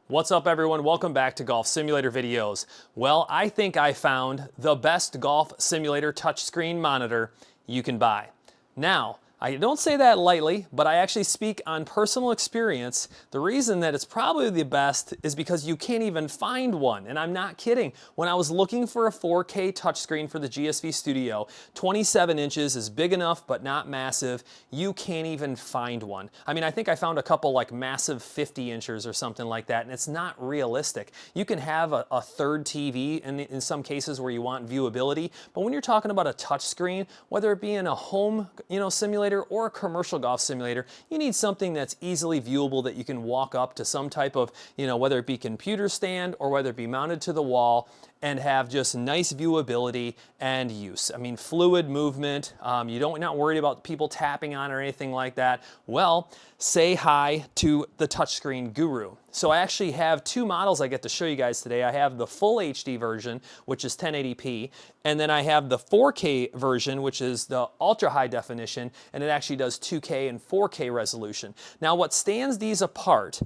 What's up everyone? Welcome back to Golf Simulator videos. Well, I think I found the best golf simulator touchscreen monitor you can buy. Now, I don't say that lightly, but I actually speak on personal experience. The reason that it's probably the best is because you can't even find one, and I'm not kidding. When I was looking for a 4K touchscreen for the GSV Studio, 27 inches is big enough but not massive. You can't even find one. I mean, I think I found a couple like massive 50 inches or something like that, and it's not realistic. You can have a third TV in some cases where you want viewability, but when you're talking about a touchscreen, whether it be in a home simulator or a commercial golf simulator, you need something that's easily viewable that you can walk up to some type of, whether it be computer stand or whether it be mounted to the wall and have just nice viewability and use. I mean, fluid movement, you're not worried about people tapping on or anything like that. Well, say hi to the touchscreen guru. So I actually have two models I get to show you guys today. I have the full HD version, which is 1080p, and then I have the 4K version, which is the ultra high definition, and it actually does 2K and 4K resolution. Now, what stands these apart,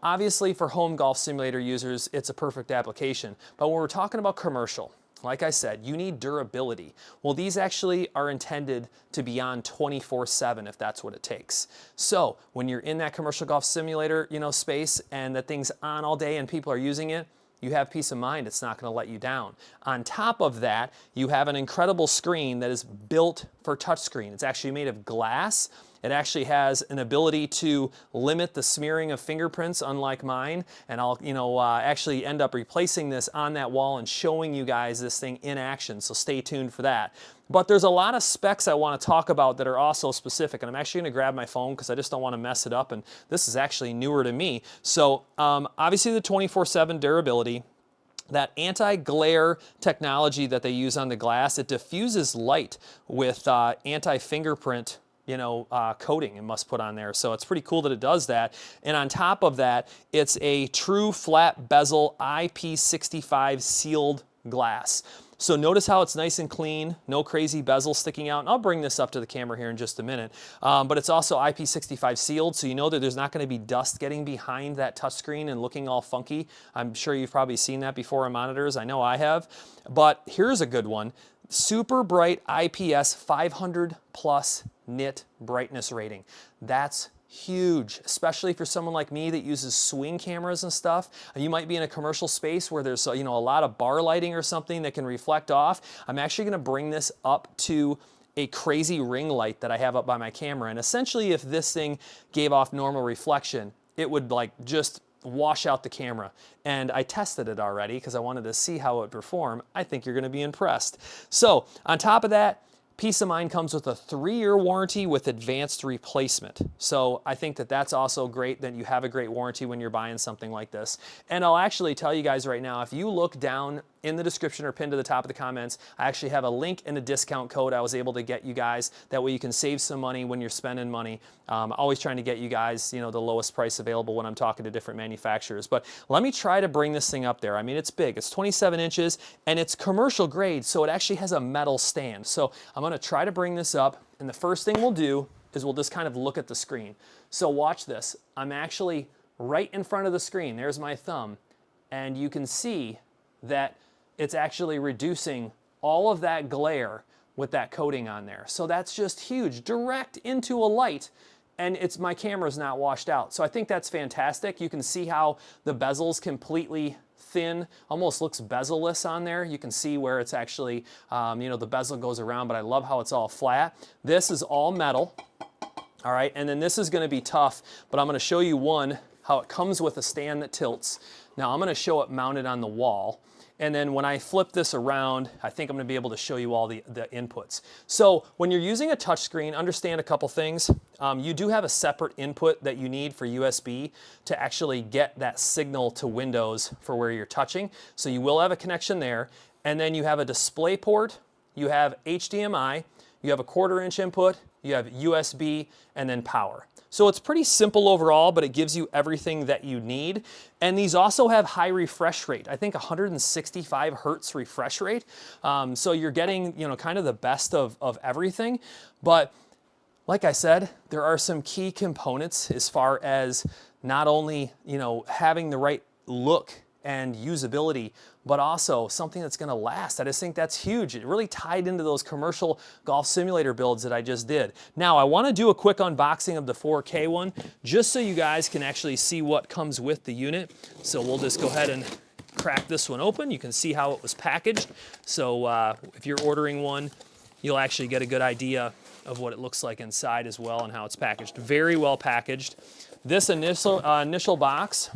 obviously for home golf simulator users, it's a perfect application. But when we're talking about commercial, like I said, you need durability. Well, these actually are intended to be on 24/7 if that's what it takes. So when you're in that commercial golf simulator, space and that thing's on all day and people are using it, you have peace of mind. It's not going to let you down. On top of that, you have an incredible screen that is built for touchscreen. It's actually made of glass. It actually has an ability to limit the smearing of fingerprints, unlike mine. And I'll, actually end up replacing this on that wall and showing you guys this thing in action. So stay tuned for that. But there's a lot of specs I want to talk about that are also specific. And I'm actually going to grab my phone because I just don't want to mess it up. And this is actually newer to me. So obviously the 24/7 durability. That anti-glare technology that they use on the glass, it diffuses light with anti-fingerprint coating it must put on there. So it's pretty cool that it does that. And on top of that, it's a true flat bezel IP65 sealed glass. So notice how it's nice and clean, no crazy bezel sticking out. And I'll bring this up to the camera here in just a minute. But it's also IP65 sealed, so you know that there's not going to be dust getting behind that touchscreen and looking all funky. I'm sure you've probably seen that before on monitors. I know I have. But here's a good one. Super bright IPS 500 plus nit brightness rating. That's huge, especially for someone like me that uses swing cameras and stuff. You might be in a commercial space where there's a lot of bar lighting or something that can reflect off. I'm actually going to bring this up to a crazy ring light that I have up by my camera, and essentially if this thing gave off normal reflection, it would just wash out the camera. And I tested it already because I wanted to see how it would perform. I think you're going to be impressed. So on top of that, peace of mind comes with a 3-year warranty with advanced replacement. So I think that that's also great that you have a great warranty when you're buying something like this. And I'll actually tell you guys right now, if you look down in the description or pinned to the top of the comments, I actually have a link and a discount code I was able to get you guys. That way you can save some money when you're spending money. Always trying to get you guys, the lowest price available when I'm talking to different manufacturers. But let me try to bring this thing up there. I mean, it's big. It's 27 inches and it's commercial grade, so it actually has a metal stand. So I'm going to try to bring this up, and the first thing we'll do is we'll just kind of look at the screen. So watch this. I'm actually right in front of the screen. There's my thumb, and you can see that it's actually reducing all of that glare with that coating on there. So that's just huge, direct into a light, and my camera's not washed out. So I think that's fantastic. You can see how the bezel's completely thin, almost looks bezel-less on there. You can see where it's actually, the bezel goes around, but I love how it's all flat. This is all metal, all right, and then this is gonna be tough, but I'm gonna show you how it comes with a stand that tilts. Now I'm gonna show it mounted on the wall. And then when I flip this around, I think I'm going to be able to show you all the inputs. So when you're using a touchscreen, understand a couple things. You do have a separate input that you need for USB to actually get that signal to Windows for where you're touching. So you will have a connection there. And then you have a display port, you have HDMI, you have a 1/4 inch input, you have USB, and then power. So it's pretty simple overall, but it gives you everything that you need. And these also have high refresh rate. I think 165 hertz refresh rate. So you're getting, kind of the best of everything. But like I said, there are some key components as far as not only, you know, having the right look and usability, but also something that's gonna last. I just think that's huge. It really tied into those commercial golf simulator builds that I just did. Now, I wanna do a quick unboxing of the 4K one, just so you guys can actually see what comes with the unit. So we'll just go ahead and crack this one open. You can see how it was packaged. So if you're ordering one, you'll actually get a good idea of what it looks like inside as well and how it's packaged. Very well packaged. This initial box,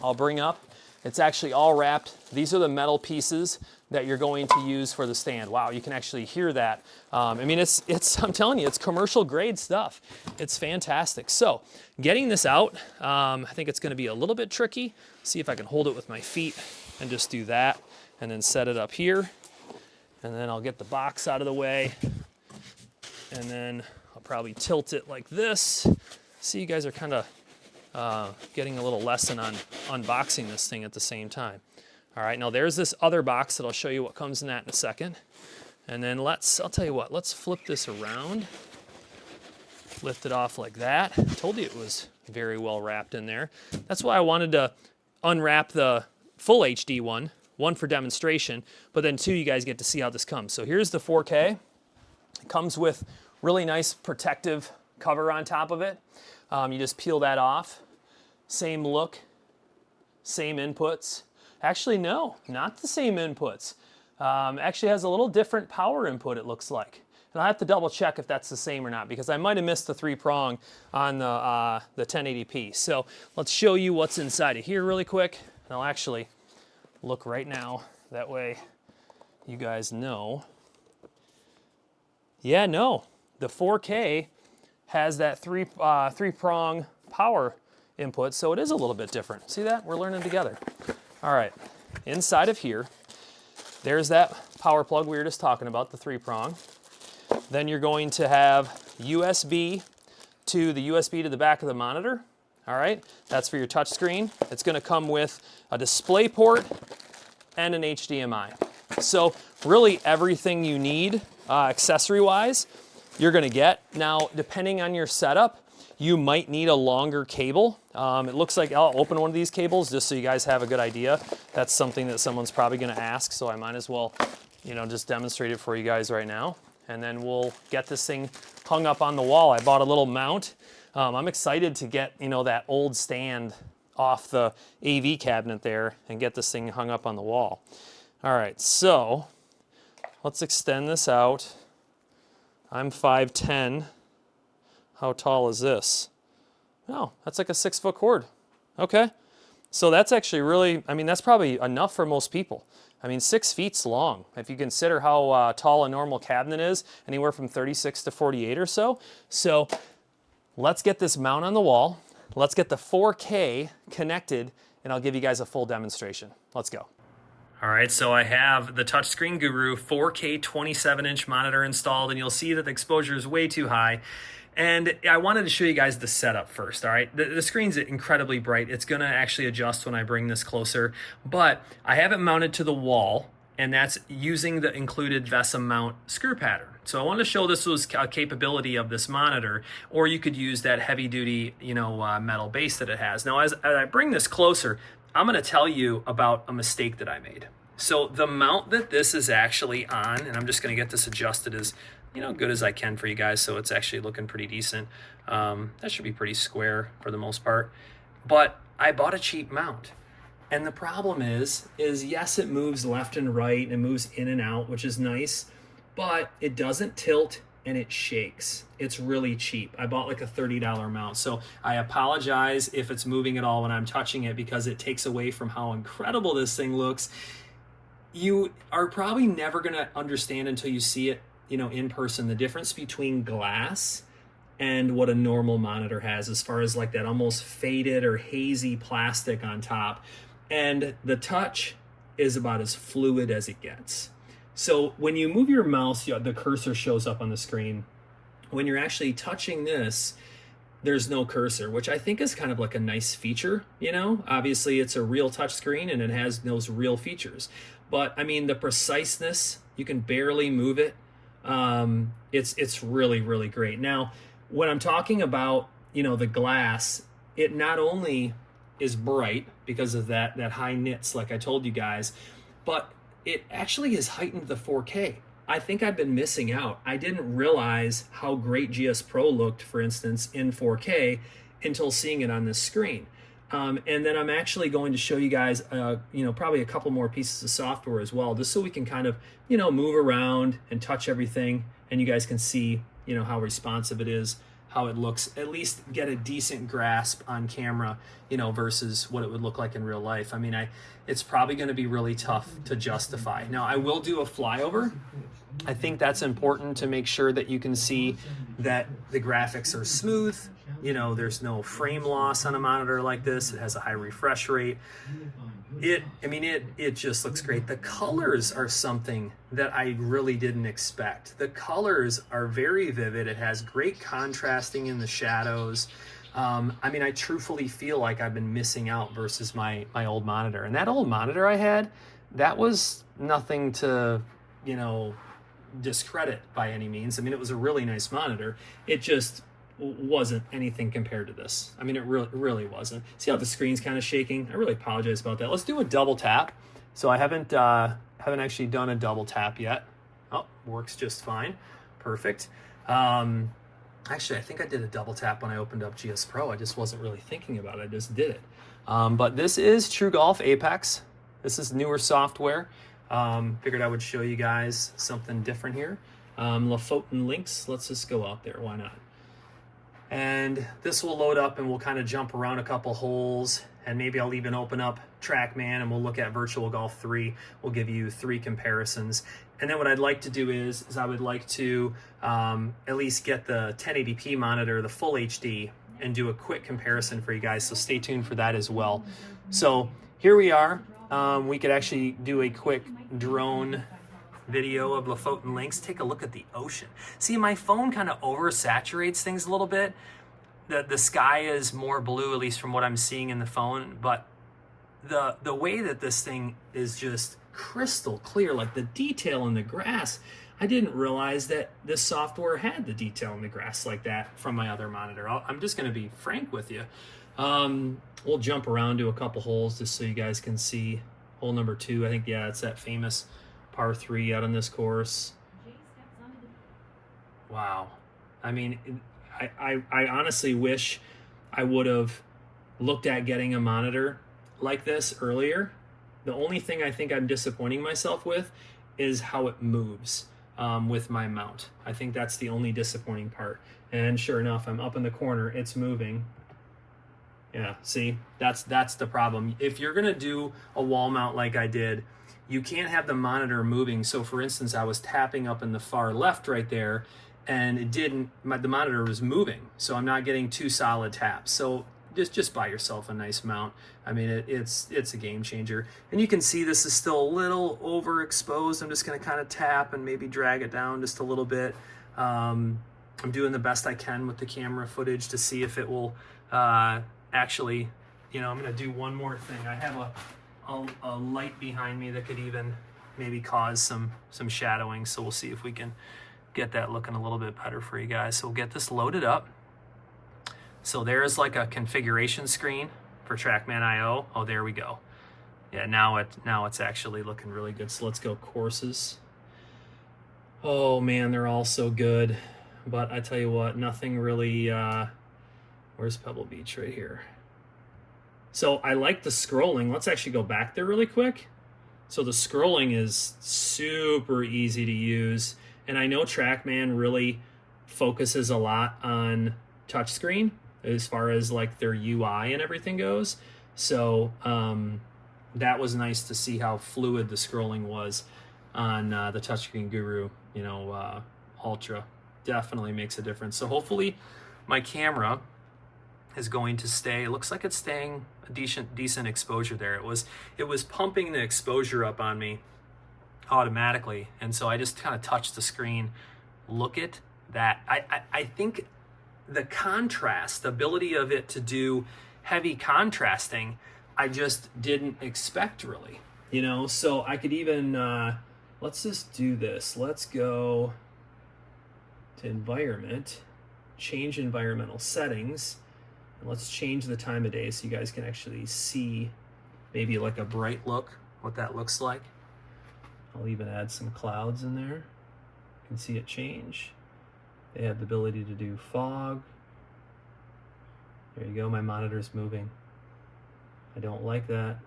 I'll bring up. It's actually all wrapped. These are the metal pieces that you're going to use for the stand. Wow, you can actually hear that. I mean, I'm telling you, it's commercial grade stuff. It's fantastic. So getting this out, I think it's gonna be a little bit tricky. See if I can hold it with my feet and just do that and then set it up here. And then I'll get the box out of the way. And then I'll probably tilt it like this. See, you guys are kind of getting a little lesson on unboxing this thing at the same time. All right, now there's this other box that I'll show you what comes in that in a second. And then I'll tell you what, let's flip this around. Lift it off like that. I told you it was very well wrapped in there. That's why I wanted to unwrap the full HD one for demonstration, but then two, you guys get to see how this comes. So here's the 4K. It comes with really nice protective cover on top of it. You just peel that off. Same look, same inputs. Actually, no, not the same inputs. Actually has a little different power input, it looks like. And I'll have to double check if that's the same or not, because I might have missed the 3-prong on the 1080p. So let's show you what's inside of here really quick. And I'll actually look right now. That way you guys know. Yeah, no, the 4K has that 3-prong power input, so it is a little bit different. See that? We're learning together. All right, inside of here, there's that power plug we were just talking about, the 3-prong. Then you're going to have USB to the back of the monitor. All right, that's for your touch screen. It's gonna come with a display port and an HDMI. So really everything you need accessory-wise, you're gonna get. Now, depending on your setup, you might need a longer cable. It looks like I'll open one of these cables just so you guys have a good idea. That's something that someone's probably gonna ask, so I might as well, you know, just demonstrate it for you guys right now. And then we'll get this thing hung up on the wall. I bought a little mount. I'm excited to get, you know, that old stand off the AV cabinet there and get this thing hung up on the wall. All right, so let's extend this out. I'm 5'10". How tall is this? Oh, that's like a 6-foot cord. Okay. So that's actually really, I mean, that's probably enough for most people. I mean, 6 feet's long. If you consider how tall a normal cabinet is, anywhere from 36 to 48 or so. So let's get this mount on the wall. Let's get the 4K connected, and I'll give you guys a full demonstration. Let's go. All right, so I have the Touchscreen Guru 4K 27-inch monitor installed, and you'll see that the exposure is way too high. And I wanted to show you guys the setup first, all right? The screen's incredibly bright. It's gonna actually adjust when I bring this closer, but I have it mounted to the wall, and that's using the included VESA mount screw pattern. So I wanted to show this was a capability of this monitor, or you could use that heavy duty, you know, metal base that it has. Now, as I bring this closer, I'm gonna tell you about a mistake that I made. So the mount that this is actually on, and I'm just gonna get this adjusted as, you know, good as I can for you guys, so it's actually looking pretty decent. That should be pretty square for the most part. But I bought a cheap mount. And the problem is yes, it moves left and right and it moves in and out, which is nice, but it doesn't tilt and it shakes. It's really cheap. I bought like a $30 mount. So I apologize if it's moving at all when I'm touching it, because it takes away from how incredible this thing looks. You are probably never gonna understand until you see it, you know, in person, the difference between glass and what a normal monitor has, as far as like that almost faded or hazy plastic on top. And the touch is about as fluid as it gets. So when you move your mouse, the cursor shows up on the screen. When you're actually touching this, there's no cursor, which I think is kind of like a nice feature, you know? Obviously it's a real touch screen and it has those real features. But I mean, the preciseness, you can barely move it. It's really, really great. Now, when I'm talking about, you know, the glass, it not only is bright because of that high nits like I told you guys, but it actually has heightened the 4K. I think I've been missing out. I didn't realize how great GSPRO looked, for instance, in 4K until seeing it on this screen. And then I'm actually going to show you guys, probably a couple more pieces of software as well, just so we can kind of, move around and touch everything, and you guys can see, how responsive it is, how it looks, at least get a decent grasp on camera, versus what it would look like in real life. I mean, it's probably going to be really tough to justify. Now, I will do a flyover. I think that's important to make sure that you can see that the graphics are smooth. There's no frame loss on a monitor like this. It has a high refresh rate. It just looks great. The colors are something that I really didn't expect. The colors are very vivid. It has great contrasting in the shadows. I truthfully feel like I've been missing out versus my old monitor. And that old monitor I had, that was nothing to, discredit by any means. It was a really nice monitor. It just wasn't anything compared to this. It really wasn't. See how the screen's kind of shaking? I really apologize about that. Let's do a double tap. So I haven't actually done a double tap yet. Oh, works just fine. Perfect. Actually, I think I did a double tap when I opened up GSPRO. I just wasn't really thinking about it. I just did it. But this is TruGolf APEX. This is newer software. Figured I would show you guys something different here. Lofoten links. Let's just go out there. Why not? And this will load up and we'll kind of jump around a couple holes, and maybe I'll even open up Trackman and we'll look at Virtual Golf 3. We'll give you 3 comparisons. And then what I'd like to do is I would like to at least get the 1080p monitor, the full HD, and do a quick comparison for you guys. So stay tuned for that as well. So here we are. We could actually do a quick drone video of Lofoten Links. Take a look at the ocean. See, my phone kind of oversaturates things a little bit. The sky is more blue, at least from what I'm seeing in the phone, but the way that this thing is just crystal clear, like the detail in the grass, I didn't realize that this software had the detail in the grass like that from my other monitor. I'm just going to be frank with you. We'll jump around to a couple holes just so you guys can see. Hole number 2, I think, yeah, it's that famous par 3 out on this course. Wow. I honestly wish I would have looked at getting a monitor like this earlier. The only thing I think I'm disappointing myself with is how it moves with my mount. I think that's the only disappointing part. And sure enough, I'm up in the corner, it's moving. Yeah, see, that's the problem. If you're gonna do a wall mount like I did, you can't have the monitor moving. So for instance, I was tapping up in the far left right there, and it didn't, the monitor was moving. So I'm not getting 2 solid taps. So just buy yourself a nice mount. It's a game changer. And you can see this is still a little overexposed. I'm just gonna kind of tap and maybe drag it down just a little bit. I'm doing the best I can with the camera footage to see if it will actually, I'm gonna do one more thing. I have a light behind me that could even maybe cause some shadowing. So we'll see if we can get that looking a little bit better for you guys. So we'll get this loaded up. So there's like a configuration screen for Trackman IO. Oh, there we go. Yeah, now it's actually looking really good. So let's go courses. Oh man, they're all so good. But I tell you what, nothing really, where's Pebble Beach? Right here. So I like the scrolling. Let's actually go back there really quick. So the scrolling is super easy to use. And I know Trackman really focuses a lot on touchscreen as far as like their UI and everything goes. So that was nice to see how fluid the scrolling was on the Touchscreen Guru, Ultra. Definitely makes a difference. So hopefully my camera is going to stay. It looks like it's staying a decent exposure there. It was pumping the exposure up on me automatically, and so I just kind of touched the screen. Look at that. I think the contrast, the ability of it to do heavy contrasting, I just didn't expect really, so I could even let's just do this. Let's go to environment, change environmental settings, And let's change the time of day so you guys can actually see maybe like a bright look, what that looks like. I'll even add some clouds in there. You can see it change. They have the ability to do fog. There you go, my monitor's moving. I don't like that.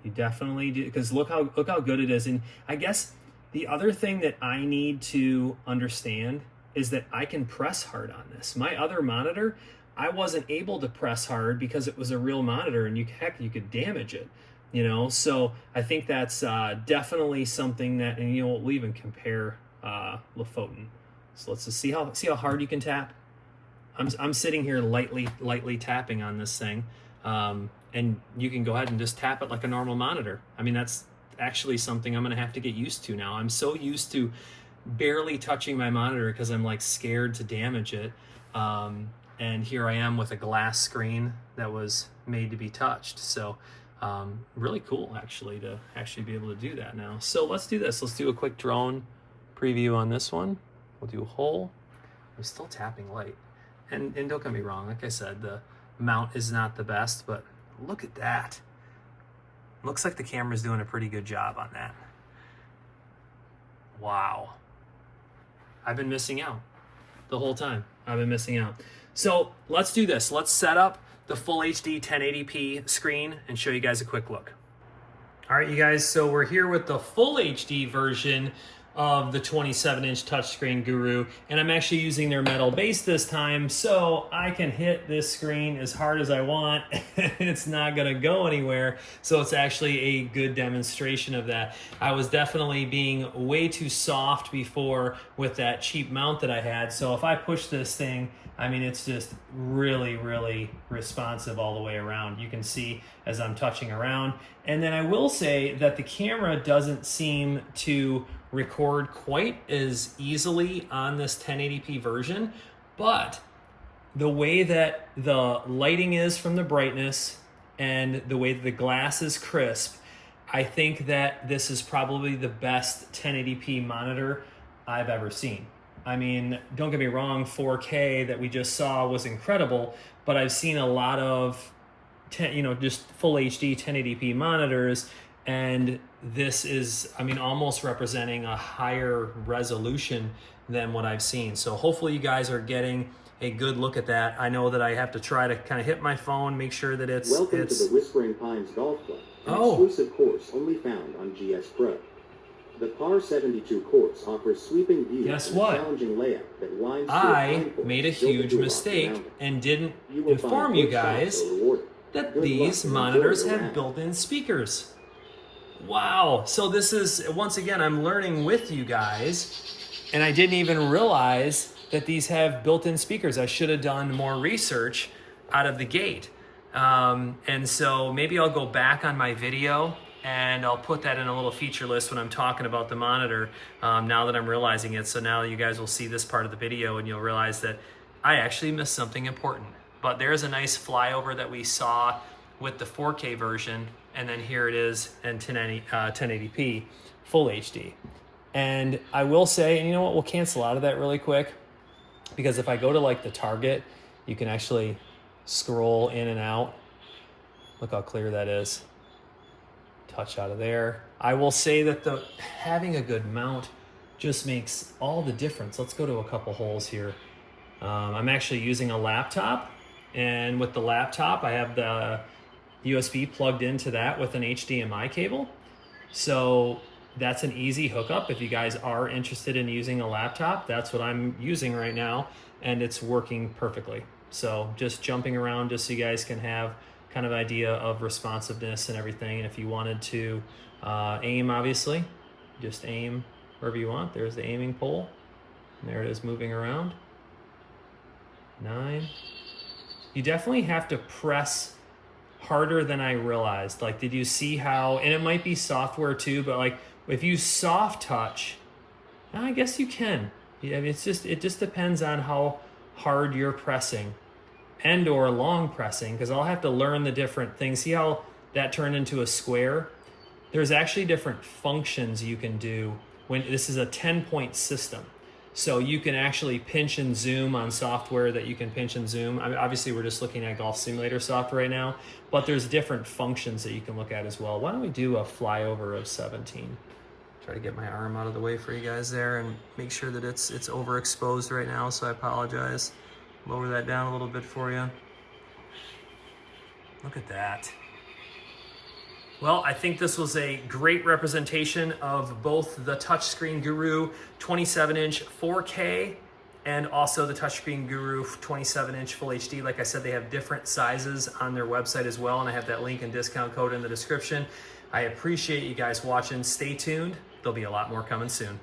You definitely do, because look how good it is. And I guess the other thing that I need to understand is that I can press hard on this. My other monitor, I wasn't able to press hard because it was a real monitor, and you could damage it, you know? So I think that's definitely something that, and you know, we'll even compare Lofoten. So let's just see how hard you can tap. I'm sitting here lightly tapping on this thing, and you can go ahead and just tap it like a normal monitor. I mean, that's actually something I'm gonna have to get used to now. I'm so used to barely touching my monitor because I'm like scared to damage it. And here I am with a glass screen that was made to be touched. So really cool actually to actually be able to do that now. So let's do this. Let's do a quick drone preview on this one. We'll do a hole. I'm still tapping light. And don't get me wrong, like I said, the mount is not the best, but look at that. Looks like the camera's doing a pretty good job on that. Wow. I've been missing out the whole time. I've been missing out. So let's do this. Let's set up the full HD 1080p screen and show you guys a quick look. All right, you guys, so we're here with the full HD version of the 27-inch touchscreen Guru, and I'm actually using their metal base this time, so I can hit this screen as hard as I want and it's not gonna go anywhere. So it's actually a good demonstration of that. I was definitely being way too soft before with that cheap mount that I had, so if I push this thing, I mean, it's just really responsive all the way around. You can see as I'm touching around. And then I will say that the camera doesn't seem to record quite as easily on this 1080p version, but the way that the lighting is from the brightness and the way that the glass is crisp, I think that this is probably the best 1080p monitor I've ever seen. I mean, don't get me wrong, 4K that we just saw was incredible, but I've seen a lot of, just full HD 1080p monitors, and this is, I mean, almost representing a higher resolution than what I've seen. So hopefully you guys are getting a good look at that. I know that I have to try to kind of hit my phone, make sure that it's... Welcome to the Whispering Pines Golf Club, an exclusive course only found on GSPRO. The Par 72 course offers sweeping views. Guess what? Challenging layout that winds I made a huge mistake and didn't inform you guys that these monitors have built-in speakers. Wow. So this is, once again, I'm learning with you guys, and I didn't even realize that these have built-in speakers. I should have done more research out of the gate. And so maybe I'll go back on my video and I'll put that in a little feature list when I'm talking about the monitor, now that I'm realizing it. So now you guys will see this part of the video and you'll realize that I actually missed something important. But there's a nice flyover that we saw with the 4K version, and then here it is in 1080p full HD. And I will say, and you know what, we'll cancel out of that really quick, because if I go to like the target, you can actually scroll in and out. Look how clear that is. Touch out of there. I will say that having a good mount just makes all the difference. Let's go to a couple holes here. I'm actually using a laptop, and with the laptop I have the USB plugged into that with an HDMI cable. So that's an easy hookup if you guys are interested in using a laptop. That's what I'm using right now, and it's working perfectly. So just jumping around just so you guys can have kind of idea of responsiveness and everything. And if you wanted to aim, obviously, just aim wherever you want. There's the aiming pole. And there it is moving around. 9. You definitely have to press harder than I realized. Like, did you see how, and it might be software too, but like if you soft touch, I guess you can. Yeah, I mean, it just depends on how hard you're pressing and or long pressing, because I'll have to learn the different things. See how that turned into a square? There's actually different functions you can do when this is a 10-point system. So you can actually pinch and zoom on software that you can pinch and zoom. I mean, obviously, we're just looking at Golf Simulator software right now, but there's different functions that you can look at as well. Why don't we do a flyover of 17? Try to get my arm out of the way for you guys there and make sure that it's overexposed right now, so I apologize. Lower that down a little bit for you. Look at that. Well, I think this was a great representation of both the Touchscreen Guru 27-inch 4K and also the Touchscreen Guru 27-inch Full HD. Like I said, they have different sizes on their website as well, and I have that link and discount code in the description. I appreciate you guys watching. Stay tuned. There'll be a lot more coming soon.